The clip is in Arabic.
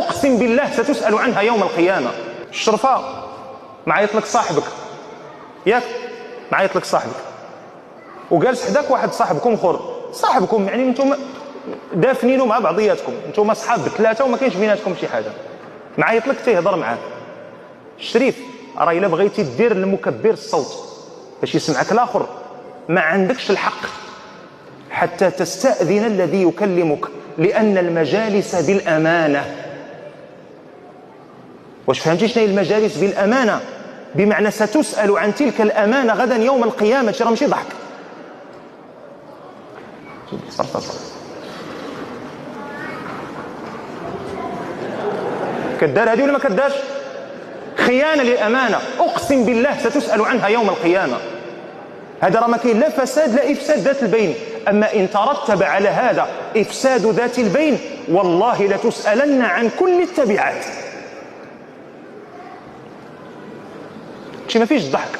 أقسم بالله ستسأل عنها يوم القيامة. الشرفة معيط لك صاحبك، ياك معيط لك صاحبك وجالس حداك واحد صاحبكم اخر، صاحبكم يعني انتم دافنينو مع بعضياتكم، انتم اصحاب ثلاثه وما كاينش بيناتكم شي حاجه، معيط لك تيهضر معاك. الشريف راه الا بغيتي دير المكبر الصوت باش يسمعك الاخر ما عندكش الحق حتى تستأذن الذي يكلمك، لأن المجالس بالأمانة. واش فهمتي شنو هي المجالس بالأمانة؟ بمعنى ستسأل عن تلك الأمانة غدا يوم القيامة. راه ماشي ضحك. كدار هذه ولا ما كداش؟ خيانة للأمانة، أقسم بالله ستسأل عنها يوم القيامة. هذا راه ما كاين لا فساد لا إفساد ذات البين. أما إن ترتب على هذا إفساد ذات البين والله لتسألن عن كل التبعات. شي ما فيش ضحك.